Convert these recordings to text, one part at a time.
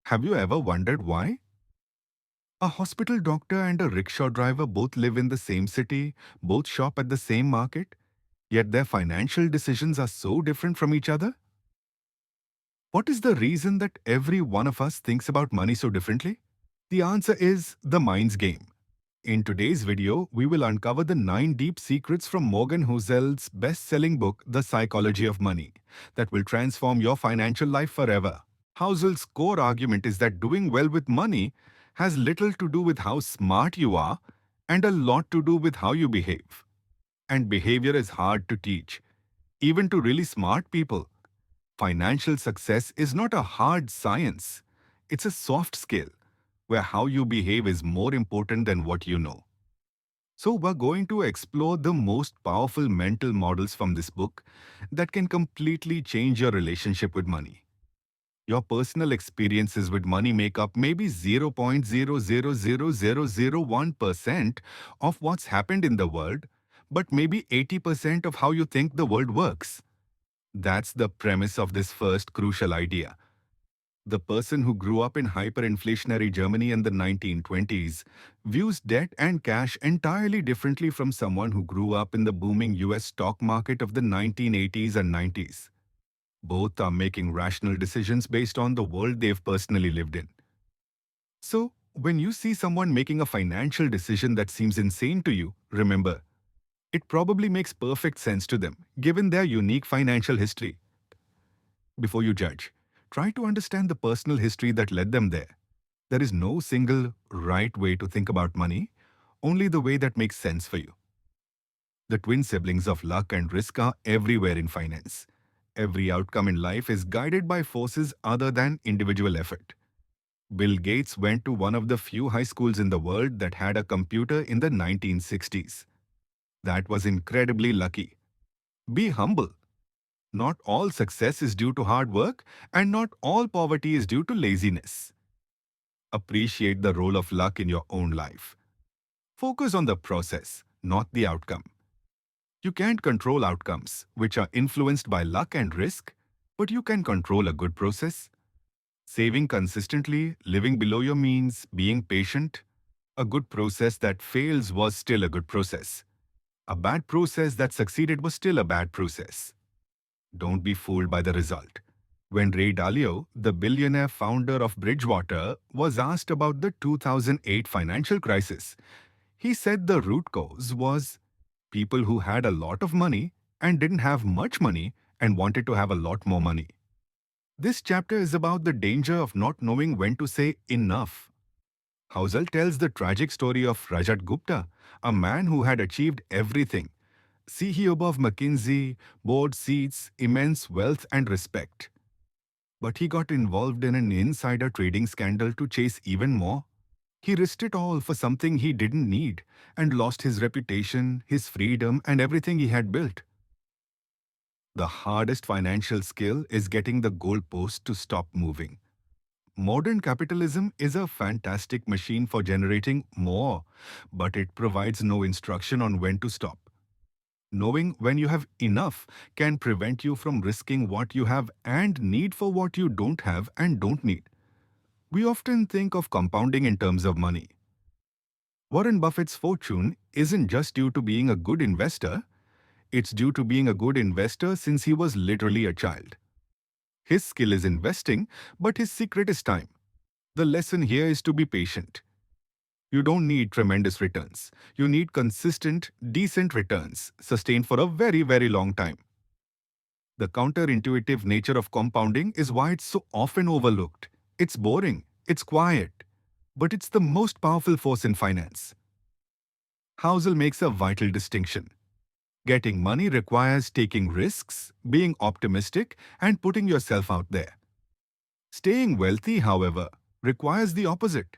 Have you ever wondered why? A hospital doctor and a rickshaw driver both live in the same city, both shop at the same market, yet their financial decisions are so different from each other? What is the reason that every one of us thinks about money so differently? The answer is the mind's game. In today's video, we will uncover the 9 deep secrets from Morgan Housel's best-selling book, The Psychology of Money, that will transform your financial life forever. Housel's core argument is that doing well with money has little to do with how smart you are and a lot to do with how you behave. And behavior is hard to teach, even to really smart people. Financial success is not a hard science. It's a soft skill, where how you behave is more important than what you know. So we're going to explore the most powerful mental models from this book that can completely change your relationship with money. Your personal experiences with money make up maybe 0.0000001% of what's happened in the world, but maybe 80% of how you think the world works. That's the premise of this first crucial idea. The person who grew up in hyperinflationary Germany in the 1920s views debt and cash entirely differently from someone who grew up in the booming US stock market of the 1980s and 90s. Both are making rational decisions based on the world they've personally lived in. So, when you see someone making a financial decision that seems insane to you, remember, it probably makes perfect sense to them, given their unique financial history. Before you judge, try to understand the personal history that led them there. There is no single right way to think about money, only the way that makes sense for you. The twin siblings of luck and risk are everywhere in finance. Every outcome in life is guided by forces other than individual effort. Bill Gates went to one of the few high schools in the world that had a computer in the 1960s. That was incredibly lucky. Be humble. Not all success is due to hard work, and not all poverty is due to laziness. Appreciate the role of luck in your own life. Focus on the process, not the outcome. You can't control outcomes, which are influenced by luck and risk, but you can control a good process. Saving consistently, living below your means, being patient. A good process that fails was still a good process. A bad process that succeeded was still a bad process. Don't be fooled by the result. When Ray Dalio, the billionaire founder of Bridgewater, was asked about the 2008 financial crisis, he said the root cause was people who had a lot of money and didn't have much money and wanted to have a lot more money. This chapter is about the danger of not knowing when to say enough. Housel tells the tragic story of Rajat Gupta, a man who had achieved everything: CEO of McKinsey, board seats, immense wealth and respect. But he got involved in an insider trading scandal to chase even more. He risked it all for something he didn't need and lost his reputation, his freedom, and everything he had built. The hardest financial skill is getting the goalpost to stop moving. Modern capitalism is a fantastic machine for generating more, but it provides no instruction on when to stop. Knowing when you have enough can prevent you from risking what you have and need for what you don't have and don't need. We often think of compounding in terms of money. Warren Buffett's fortune isn't just due to being a good investor, it's due to being a good investor since he was literally a child. His skill is investing, but his secret is time. The lesson here is to be patient. You don't need tremendous returns. You need consistent, decent returns, sustained for a very, very long time. The counterintuitive nature of compounding is why it's so often overlooked. It's boring, it's quiet, but it's the most powerful force in finance. Housel makes a vital distinction. Getting money requires taking risks, being optimistic, and putting yourself out there. Staying wealthy, however, requires the opposite: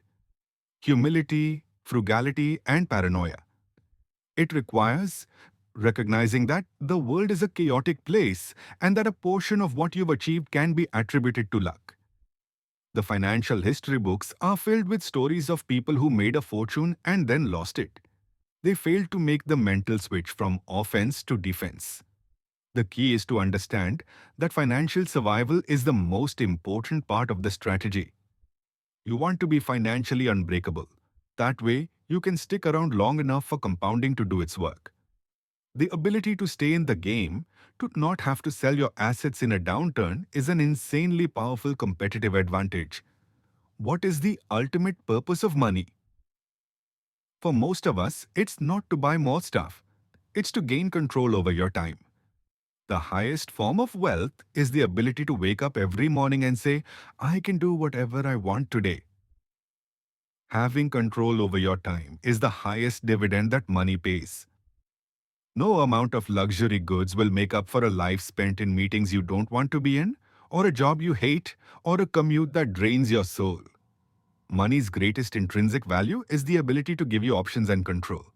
humility, frugality, and paranoia. It requires recognizing that the world is a chaotic place and that a portion of what you've achieved can be attributed to luck. The financial history books are filled with stories of people who made a fortune and then lost it. They failed to make the mental switch from offense to defense. The key is to understand that financial survival is the most important part of the strategy. You want to be financially unbreakable. That way, you can stick around long enough for compounding to do its work. The ability to stay in the game, to not have to sell your assets in a downturn, is an insanely powerful competitive advantage. What is the ultimate purpose of money? For most of us, it's not to buy more stuff. It's to gain control over your time. The highest form of wealth is the ability to wake up every morning and say, I can do whatever I want today. Having control over your time is the highest dividend that money pays. No amount of luxury goods will make up for a life spent in meetings you don't want to be in, or a job you hate, or a commute that drains your soul. Money's greatest intrinsic value is the ability to give you options and control.